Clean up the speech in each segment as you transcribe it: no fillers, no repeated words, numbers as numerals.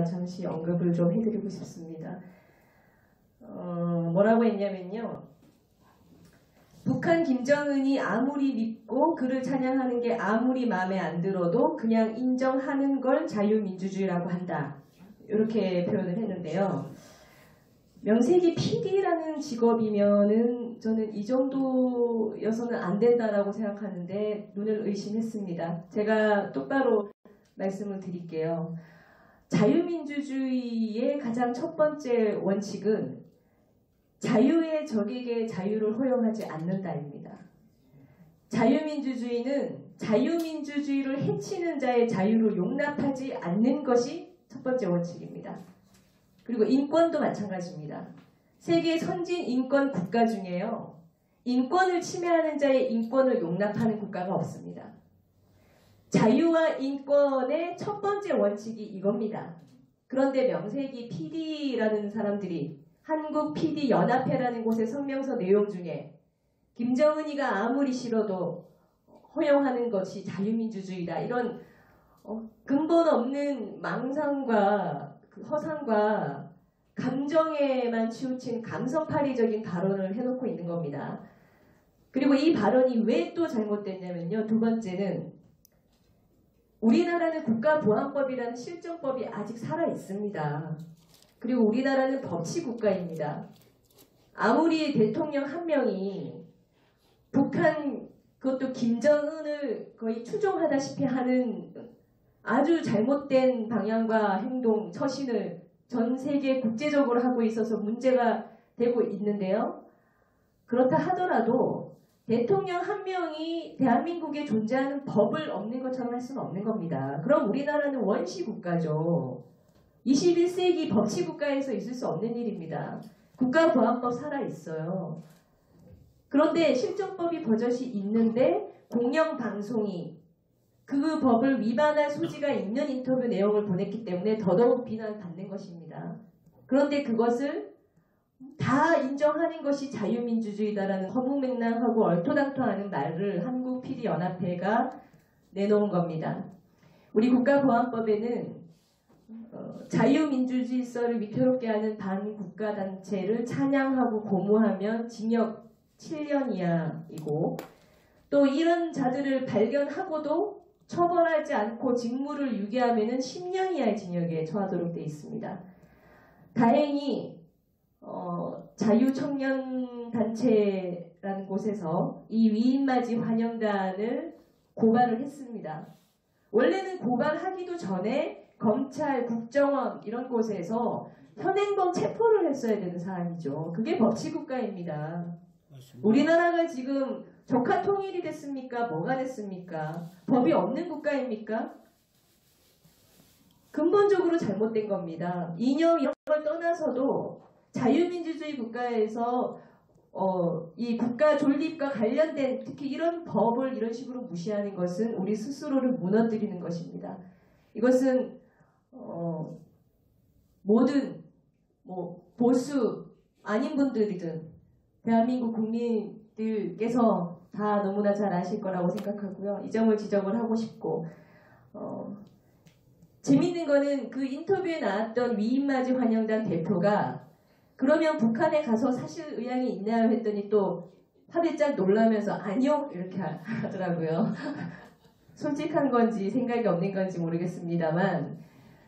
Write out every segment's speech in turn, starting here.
잠시 언급을 좀 해드리고 싶습니다. 뭐라고 했냐면요. 북한 김정은이 아무리 믿고 그를 찬양하는 게 아무리 마음에 안 들어도 그냥 인정하는 걸 자유민주주의라고 한다. 이렇게 표현을 했는데요. 명색이 PD라는 직업이면은 저는 이 정도여서는 안 된다라고 생각하는데 눈을 의심했습니다. 제가 똑바로 말씀을 드릴게요. 자유민주주의의 가장 첫 번째 원칙은 자유의 적에게 자유를 허용하지 않는다입니다. 자유민주주의는 자유민주주의를 해치는 자의 자유를 용납하지 않는 것이 첫 번째 원칙입니다. 그리고 인권도 마찬가지입니다. 세계 선진 인권 국가 중에요. 인권을 침해하는 자의 인권을 용납하는 국가가 없습니다. 자유와 인권의 첫 번째 원칙이 이겁니다. 그런데 명색이 PD라는 사람들이 한국 PD 연합회라는 곳의 성명서 내용 중에 김정은이가 아무리 싫어도 허용하는 것이 자유민주주의다. 이런 근본 없는 망상과 허상과 감정에만 치우친 감성파리적인 발언을 해놓고 있는 겁니다. 그리고 이 발언이 왜 또 잘못됐냐면요. 두 번째는 우리나라는 국가보안법이라는 실정법이 아직 살아있습니다. 그리고 우리나라는 법치국가입니다. 아무리 대통령 한 명이 북한 그것도 김정은을 거의 추종하다시피 하는 아주 잘못된 방향과 행동, 처신을 전 세계 국제적으로 하고 있어서 문제가 되고 있는데요. 그렇다 하더라도 대통령 한 명이 대한민국에 존재하는 법을 없는 것처럼 할 수는 없는 겁니다. 그럼 우리나라는 원시국가죠. 21세기 법치국가에서 있을 수 없는 일입니다. 국가보안법 살아있어요. 그런데 실정법이 버젓이 있는데 공영방송이 그 법을 위반할 소지가 있는 인터뷰 내용을 보냈기 때문에 더더욱 비난받는 것입니다. 그런데 그것을 다 인정하는 것이 자유민주주의다라는 허무맹랑하고 얼토당토하는 말을 한국 PD연합회가 내놓은 겁니다. 우리 국가보안법에는 자유민주주의성을 위태롭게 하는 반국가단체를 찬양하고 고무하면 징역 7년 이하이고 또 이런 자들을 발견하고도 처벌하지 않고 직무를 유기하면 10년 이하의 징역에 처하도록 되어 있습니다. 다행히 자유청년단체라는 곳에서 이 위인맞이 환영단을 고발을 했습니다. 원래는 고발하기도 전에 검찰, 국정원 이런 곳에서 현행범 체포를 했어야 되는 사안이죠. 그게 법치국가입니다. 맞습니다. 우리나라가 지금 적화 통일이 됐습니까? 뭐가 됐습니까? 법이 없는 국가입니까? 근본적으로 잘못된 겁니다. 이념 이런 걸 떠나서도 자유민주주의 국가에서 이 국가 존립과 관련된 특히 이런 법을 이런 식으로 무시하는 것은 우리 스스로를 무너뜨리는 것입니다. 이것은 모든 보수 아닌 분들이든 대한민국 국민들께서 다 너무나 잘 아실 거라고 생각하고요. 이 점을 지적을 하고 싶고 재밌는 거는 그 인터뷰에 나왔던 위인맞이 환영단 대표가 그러면 북한에 가서 사실 의향이 있나요? 했더니 또 화들짝 놀라면서 아니요 이렇게 하더라고요. 솔직한 건지 생각이 없는 건지 모르겠습니다만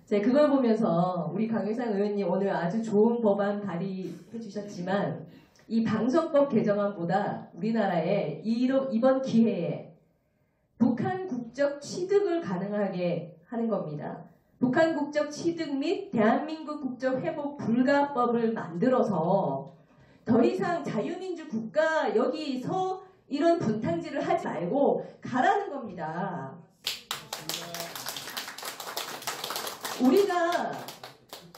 제가 그걸 보면서 우리 강효상 의원님 오늘 아주 좋은 법안 발의해 주셨지만 이 방송법 개정안보다 우리나라에 이번 기회에 북한 국적 취득을 가능하게 하는 겁니다. 북한 국적 취득 및 대한민국 국적 회복 불가법을 만들어서 더 이상 자유민주 국가 여기서 이런 분탕질을 하지 말고 가라는 겁니다. 우리가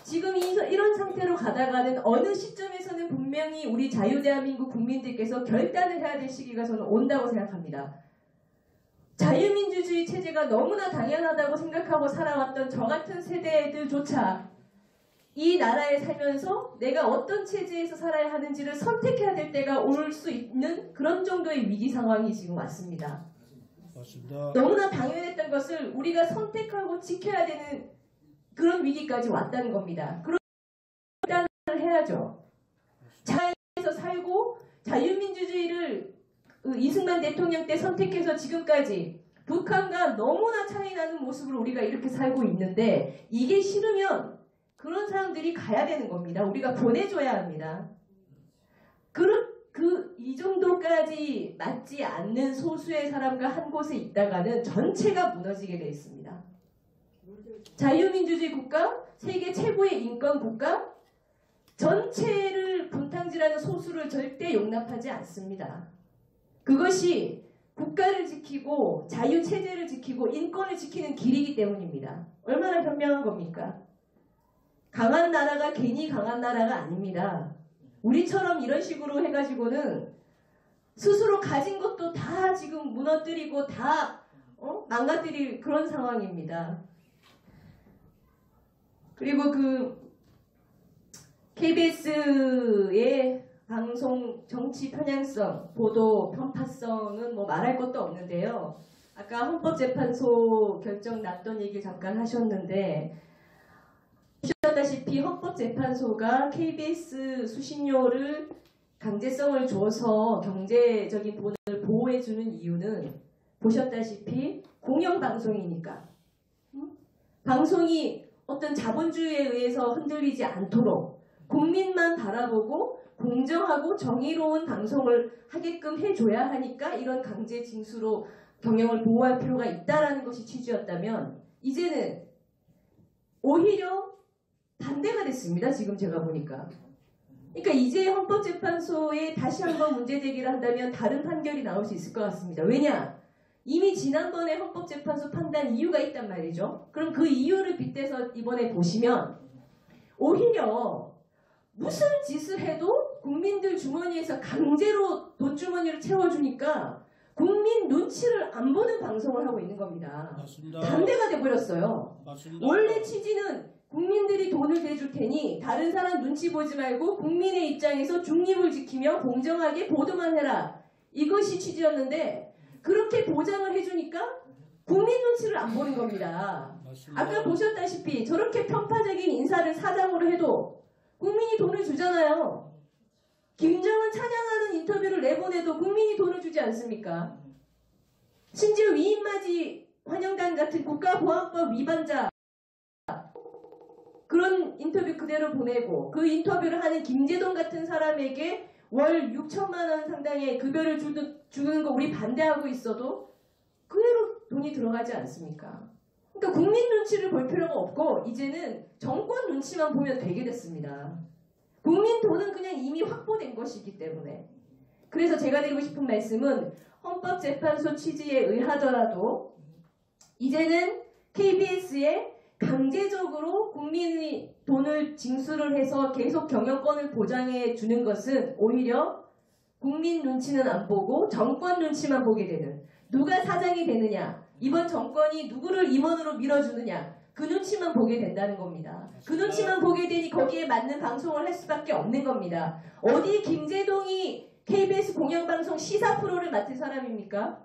지금 이런 상태로 가다가는 어느 시점에서는 분명히 우리 자유대한민국 국민들께서 결단을 해야 될 시기가 저는 온다고 생각합니다. 자유민주주의 체제가 너무나 당연하다고 생각하고 살아왔던 저 같은 세대들조차 이 나라에 살면서 내가 어떤 체제에서 살아야 하는지를 선택해야 될 때가 올 수 있는 그런 정도의 위기 상황이 지금 왔습니다. 맞습니다. 너무나 당연했던 것을 우리가 선택하고 지켜야 되는 그런 위기까지 왔다는 겁니다. 그런 판단을 해야죠. 자유에서 살고 자유민주주의를 이승만 대통령 때 선택해서 지금까지 북한과 너무나 차이 나는 모습으로 우리가 이렇게 살고 있는데 이게 싫으면 그런 사람들이 가야 되는 겁니다. 우리가 보내줘야 합니다. 이 정도까지 맞지 않는 소수의 사람과 한 곳에 있다가는 전체가 무너지게 되어 있습니다. 자유민주주의 국가, 세계 최고의 인권 국가, 전체를 분탕질하는 소수를 절대 용납하지 않습니다. 그것이 국가를 지키고 자유체제를 지키고 인권을 지키는 길이기 때문입니다. 얼마나 현명한 겁니까? 강한 나라가 괜히 강한 나라가 아닙니다. 우리처럼 이런 식으로 해가지고는 스스로 가진 것도 다 지금 무너뜨리고 다 망가뜨릴 그런 상황입니다. 그리고 KBS의 방송 정치 편향성, 보도 편파성은 뭐 말할 것도 없는데요. 아까 헌법재판소 결정 났던 얘기 잠깐 하셨는데 보셨다시피 헌법재판소가 KBS 수신료를 강제성을 줘서 경제적인 본을 보호해주는 이유는 보셨다시피 공영방송이니까 방송이 어떤 자본주의에 의해서 흔들리지 않도록 국민만 바라보고 공정하고 정의로운 방송을 하게끔 해줘야 하니까 이런 강제 징수로 경영을 보호할 필요가 있다는 것이 취지였다면 이제는 오히려 반대가 됐습니다. 지금 제가 보니까. 그러니까 이제 헌법재판소에 다시 한번 문제제기를 한다면 다른 판결이 나올 수 있을 것 같습니다. 왜냐? 이미 지난번에 헌법재판소 판단 이유가 있단 말이죠. 그럼 그 이유를 빗대서 이번에 보시면 오히려 무슨 짓을 해도 국민들 주머니에서 강제로 돈주머니를 채워주니까 국민 눈치를 안 보는 방송을 하고 있는 겁니다. 맞습니다. 반대가 돼버렸어요. 맞습니다. 원래 취지는 국민들이 돈을 대줄 테니 다른 사람 눈치 보지 말고 국민의 입장에서 중립을 지키며 공정하게 보도만 해라. 이것이 취지였는데 그렇게 보장을 해주니까 국민 눈치를 안 보는 겁니다. 맞습니다. 아까 보셨다시피 저렇게 편파적인 인사를 사장으로 해도 국민이 돈을 주잖아요. 김정은 찬양하는 인터뷰를 내보내도 국민이 돈을 주지 않습니까? 심지어 위임맞이 환영단 같은 국가보안법 위반자 그런 인터뷰 그대로 보내고 그 인터뷰를 하는 김재동 같은 사람에게 월 6천만 원 상당의 급여를 주는 거 우리 반대하고 있어도 그대로 돈이 들어가지 않습니까? 그러니까 국민 눈치를 볼 필요가 없고 이제는 정권 눈치만 보면 되게 됐습니다. 국민 돈은 그냥 이미 확보된 것이기 때문에. 그래서 제가 드리고 싶은 말씀은 헌법재판소 취지에 의하더라도 이제는 KBS에 강제적으로 국민의 돈을 징수를 해서 계속 경영권을 보장해 주는 것은 오히려 국민 눈치는 안 보고 정권 눈치만 보게 되는, 누가 사장이 되느냐, 이번 정권이 누구를 임원으로 밀어주느냐, 그 눈치만 보게 된다는 겁니다. 그 눈치만 보게 되니 거기에 맞는 방송을 할 수밖에 없는 겁니다. 어디 김재동이 KBS 공영방송 시사 프로를 맡은 사람입니까?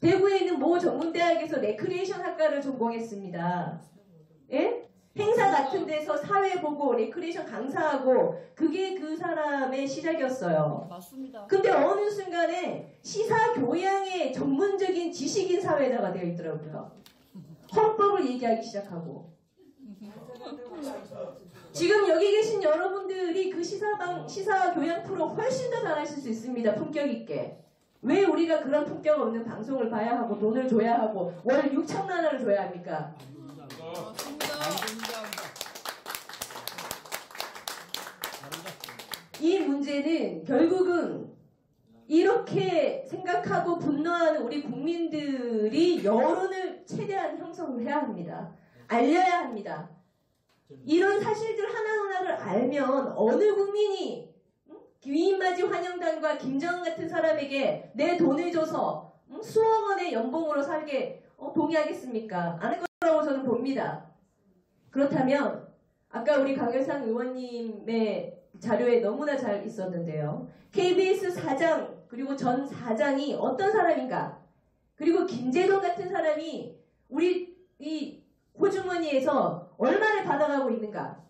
대구에 있는 모 전문대학에서 레크리에이션 학과를 전공했습니다. 예? 행사 같은 데서 사회 보고 레크리에이션 강사하고 그게 그 사람의 시작이었어요. 맞습니다. 근데 어느 순간에 시사 교양의 전문적인 지식인 사회자가 되어 있더라고요. 헌법을 얘기하기 시작하고. 지금 여기 계신 여러분들이 그 시사 교양 프로 훨씬 더 잘하실 수 있습니다. 품격 있게. 왜 우리가 그런 품격 없는 방송을 봐야 하고 돈을 줘야 하고 월 6천만 원을 줘야 합니까? 이 문제는 결국은 이렇게 생각하고 분노하는 우리 국민들이 여론을 최대한 형성을 해야 합니다. 알려야 합니다. 이런 사실들 하나하나를 알면 어느 국민이 위임맞이 환영단과 김정은 같은 사람에게 내 돈을 줘서 수억 원의 연봉으로 살게 동의하겠습니까? 안 할 거라고 저는 봅니다. 그렇다면 아까 우리 강효상 의원님의 자료에 너무나 잘 있었는데요. KBS 사장 그리고 전 사장이 어떤 사람인가? 그리고 김재동 같은 사람이 우리 이 호주머니에서 얼마를 받아가고 있는가,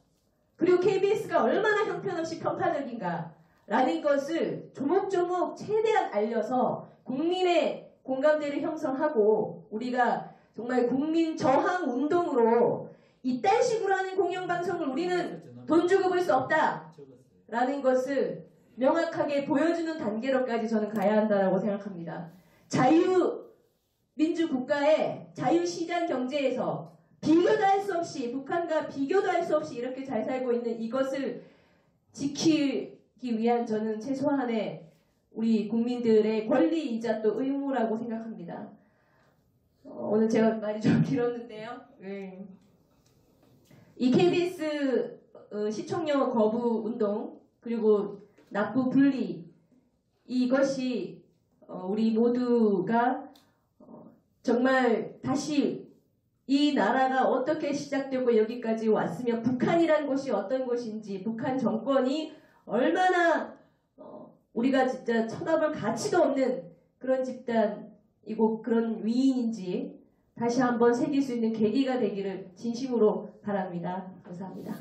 그리고 KBS가 얼마나 형편없이 편파적인가 라는 것을 조목조목 최대한 알려서 국민의 공감대를 형성하고 우리가 정말 국민 저항 운동으로 이딴 식으로 하는 공영방송을 우리는 돈 주고 볼 수 없다 라는 것을 명확하게 보여주는 단계로까지 저는 가야 한다고 생각합니다. 자유민주국가의 자유시장 경제에서 비교도 할 수 없이, 북한과 비교도 할 수 없이 이렇게 잘 살고 있는 이것을 지키기 위한 저는 최소한의 우리 국민들의 권리이자 또 의무라고 생각합니다. 오늘 제가 말이 좀 길었는데요. 이 KBS 시청료 거부 운동, 그리고 납부 분리, 이것이 우리 모두가 정말 다시 이 나라가 어떻게 시작되고 여기까지 왔으며 북한이란 곳이 어떤 곳인지, 북한 정권이 얼마나 우리가 진짜 쳐다볼 가치도 없는 그런 집단이고 그런 위인인지 다시 한번 새길 수 있는 계기가 되기를 진심으로 바랍니다. 감사합니다.